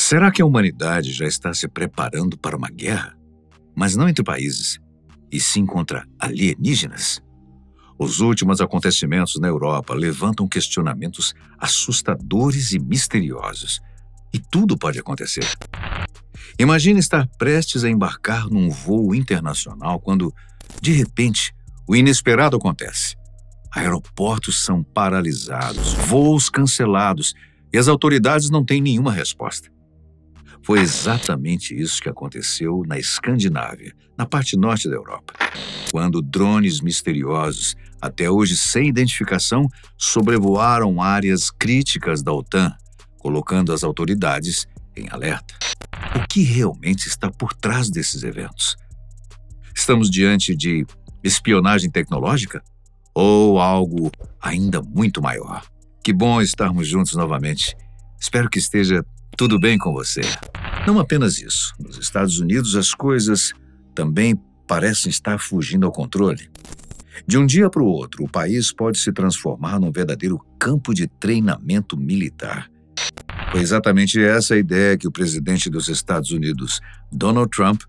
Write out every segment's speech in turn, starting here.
Será que a humanidade já está se preparando para uma guerra? Mas não entre países, e sim contra alienígenas? Os últimos acontecimentos na Europa levantam questionamentos assustadores e misteriosos. E tudo pode acontecer. Imagine estar prestes a embarcar num voo internacional quando, de repente, o inesperado acontece. Aeroportos são paralisados, voos cancelados e as autoridades não têm nenhuma resposta. Foi exatamente isso que aconteceu na Escandinávia, na parte norte da Europa, quando drones misteriosos, até hoje sem identificação, sobrevoaram áreas críticas da OTAN, colocando as autoridades em alerta. O que realmente está por trás desses eventos? Estamos diante de espionagem tecnológica? Ou algo ainda muito maior? Que bom estarmos juntos novamente. Espero que esteja tudo bem com você. Não apenas isso. Nos Estados Unidos, as coisas também parecem estar fugindo ao controle. De um dia para o outro, o país pode se transformar num verdadeiro campo de treinamento militar. Foi exatamente essa a ideia que o presidente dos Estados Unidos, Donald Trump,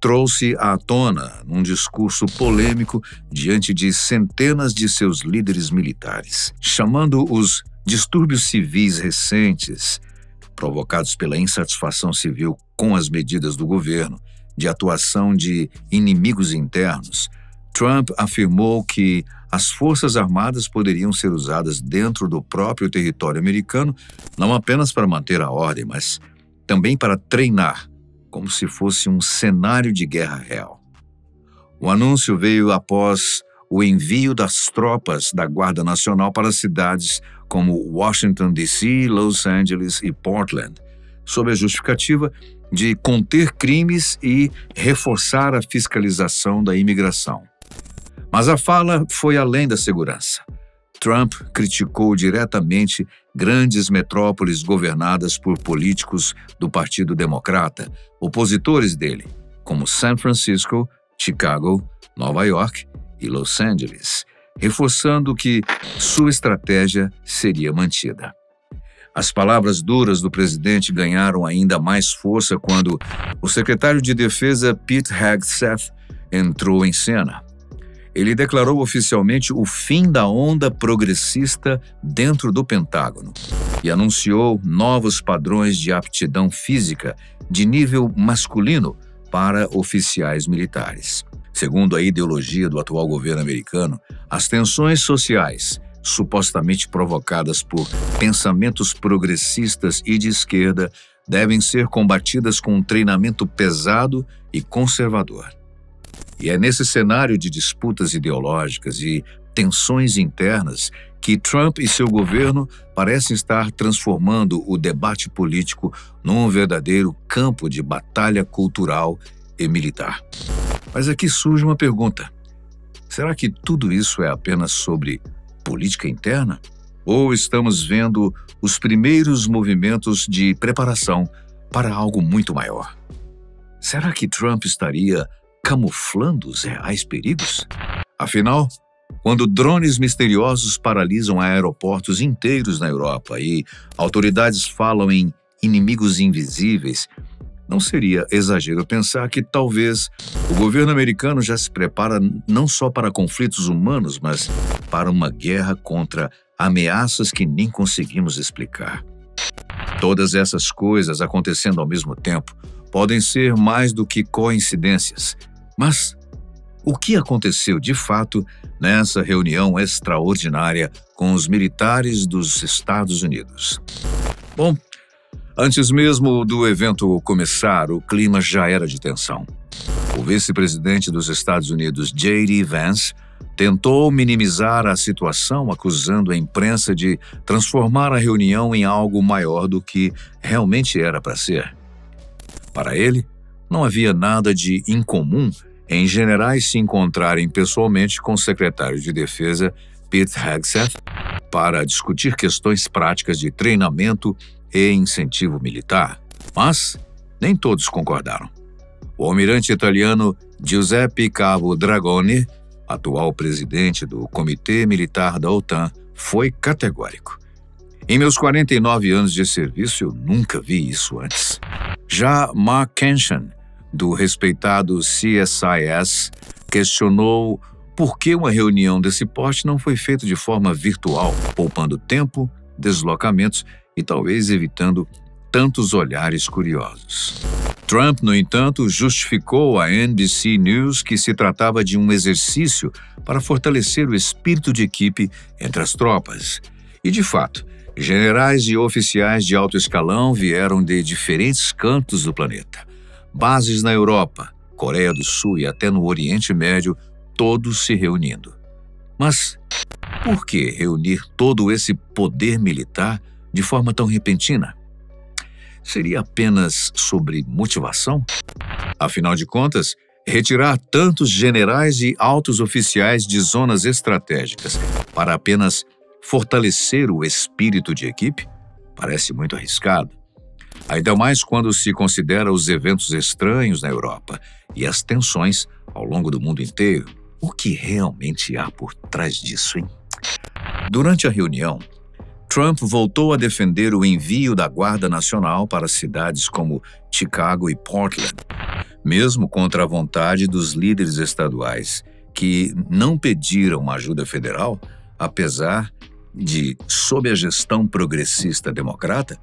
trouxe à tona num discurso polêmico diante de centenas de seus líderes militares, chamando os distúrbios civis recentes, provocados pela insatisfação civil com as medidas do governo, de atuação de inimigos internos. Trump afirmou que as Forças Armadas poderiam ser usadas dentro do próprio território americano, não apenas para manter a ordem, mas também para treinar, como se fosse um cenário de guerra real. O anúncio veio após o envio das tropas da Guarda Nacional para cidades como Washington, D.C., Los Angeles e Portland, sob a justificativa de conter crimes e reforçar a fiscalização da imigração. Mas a fala foi além da segurança. Trump criticou diretamente grandes metrópoles governadas por políticos do Partido Democrata, opositores dele, como San Francisco, Chicago, Nova York e Los Angeles, reforçando que sua estratégia seria mantida. As palavras duras do presidente ganharam ainda mais força quando o secretário de Defesa Pete Hegseth entrou em cena. Ele declarou oficialmente o fim da onda progressista dentro do Pentágono e anunciou novos padrões de aptidão física de nível masculino para oficiais militares. Segundo a ideologia do atual governo americano, as tensões sociais, supostamente provocadas por pensamentos progressistas e de esquerda, devem ser combatidas com um treinamento pesado e conservador. E é nesse cenário de disputas ideológicas e tensões internas que Trump e seu governo parecem estar transformando o debate político num verdadeiro campo de batalha cultural e militar. Mas aqui surge uma pergunta. Será que tudo isso é apenas sobre política interna? Ou estamos vendo os primeiros movimentos de preparação para algo muito maior? Será que Trump estaria camuflando os reais perigos? Afinal, quando drones misteriosos paralisam aeroportos inteiros na Europa e autoridades falam em inimigos invisíveis, não seria exagero pensar que talvez o governo americano já se prepara não só para conflitos humanos, mas para uma guerra contra ameaças que nem conseguimos explicar. Todas essas coisas acontecendo ao mesmo tempo podem ser mais do que coincidências. Mas o que aconteceu de fato nessa reunião extraordinária com os militares dos Estados Unidos? Bom, antes mesmo do evento começar, o clima já era de tensão. O vice-presidente dos Estados Unidos, J.D. Vance, tentou minimizar a situação, acusando a imprensa de transformar a reunião em algo maior do que realmente era para ser. Para ele, não havia nada de incomum em generais se encontrarem pessoalmente com o secretário de Defesa, Pete Hegseth, para discutir questões práticas de treinamento e incentivo militar. Mas nem todos concordaram. O almirante italiano Giuseppe Cavo Dragoni, atual presidente do Comitê Militar da OTAN, foi categórico. Em meus 49 anos de serviço, eu nunca vi isso antes. Já Mark Kenshan, do respeitado CSIS, questionou por que uma reunião desse porte não foi feita de forma virtual, poupando tempo, deslocamentos e talvez evitando tantos olhares curiosos. Trump, no entanto, justificou à NBC News que se tratava de um exercício para fortalecer o espírito de equipe entre as tropas. E, de fato, generais e oficiais de alto escalão vieram de diferentes cantos do planeta. Bases na Europa, Coreia do Sul e até no Oriente Médio, todos se reunindo. Mas por que reunir todo esse poder militar de forma tão repentina? Seria apenas sobre motivação? Afinal de contas, retirar tantos generais e altos oficiais de zonas estratégicas para apenas fortalecer o espírito de equipe parece muito arriscado. Ainda mais quando se considera os eventos estranhos na Europa e as tensões ao longo do mundo inteiro. O que realmente há por trás disso, hein? Durante a reunião, Trump voltou a defender o envio da Guarda Nacional para cidades como Chicago e Portland, mesmo contra a vontade dos líderes estaduais, que não pediram ajuda federal, apesar de, sob a gestão progressista democrata,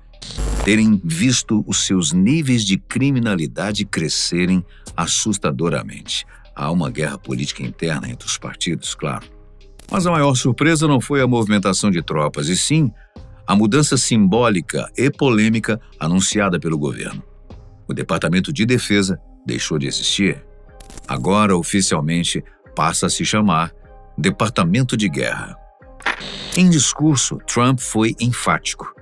terem visto os seus níveis de criminalidade crescerem assustadoramente. Há uma guerra política interna entre os partidos, claro. Mas a maior surpresa não foi a movimentação de tropas, e sim a mudança simbólica e polêmica anunciada pelo governo. O Departamento de Defesa deixou de existir. Agora, oficialmente, passa a se chamar Departamento de Guerra. Em discurso, Trump foi enfático.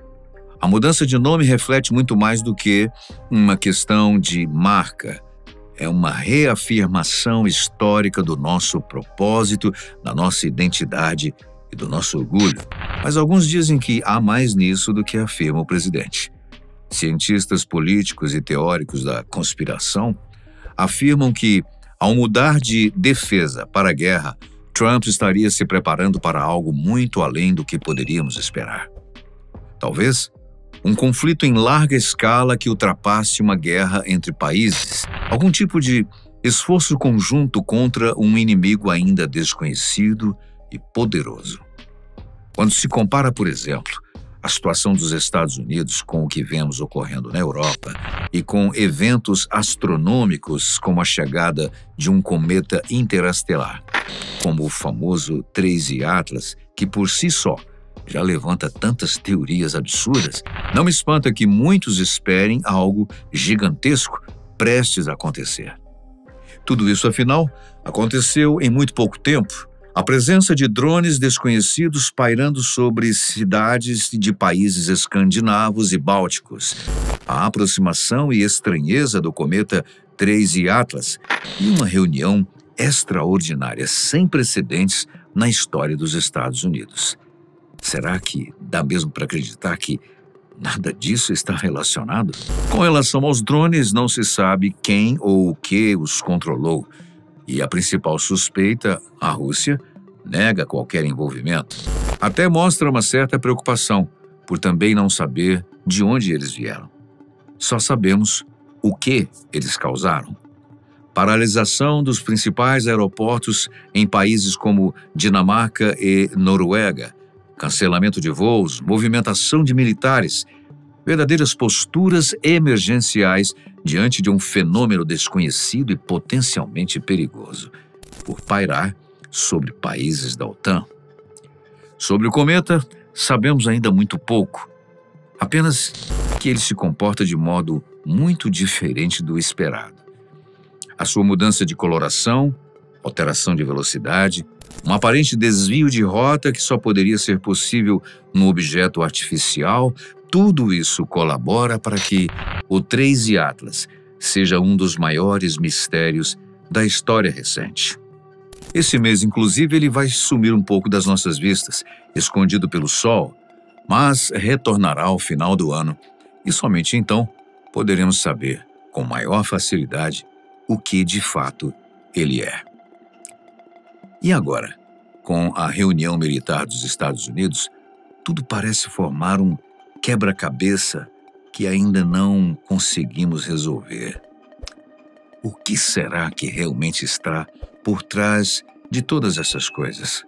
A mudança de nome reflete muito mais do que uma questão de marca. É uma reafirmação histórica do nosso propósito, da nossa identidade e do nosso orgulho. Mas alguns dizem que há mais nisso do que afirma o presidente. Cientistas políticos e teóricos da conspiração afirmam que, ao mudar de defesa para guerra, Trump estaria se preparando para algo muito além do que poderíamos esperar. Talvez um conflito em larga escala que ultrapasse uma guerra entre países, algum tipo de esforço conjunto contra um inimigo ainda desconhecido e poderoso. Quando se compara, por exemplo, a situação dos Estados Unidos com o que vemos ocorrendo na Europa e com eventos astronômicos como a chegada de um cometa interestelar, como o famoso 3I Atlas, que por si só já levanta tantas teorias absurdas, não me espanta que muitos esperem algo gigantesco prestes a acontecer. Tudo isso, afinal, aconteceu em muito pouco tempo. A presença de drones desconhecidos pairando sobre cidades de países escandinavos e bálticos, a aproximação e estranheza do cometa 3I Atlas e uma reunião extraordinária sem precedentes na história dos Estados Unidos. Será que dá mesmo para acreditar que nada disso está relacionado? Com relação aos drones, não se sabe quem ou o que os controlou. E a principal suspeita, a Rússia, nega qualquer envolvimento. Até mostra uma certa preocupação por também não saber de onde eles vieram. Só sabemos o que eles causaram. Paralisação dos principais aeroportos em países como Dinamarca e Noruega, cancelamento de voos, movimentação de militares, verdadeiras posturas emergenciais diante de um fenômeno desconhecido e potencialmente perigoso, por pairar sobre países da OTAN. Sobre o cometa, sabemos ainda muito pouco, apenas que ele se comporta de modo muito diferente do esperado. A sua mudança de coloração, alteração de velocidade, um aparente desvio de rota que só poderia ser possível no objeto artificial, tudo isso colabora para que o 3I Atlas seja um dos maiores mistérios da história recente. Esse mês, inclusive, ele vai sumir um pouco das nossas vistas, escondido pelo Sol, mas retornará ao final do ano e somente então poderemos saber, com maior facilidade, o que de fato ele é. E agora, com a reunião militar dos Estados Unidos, Tudo parece formar um quebra-cabeça que ainda não conseguimos resolver. O que será que realmente está por trás de todas essas coisas?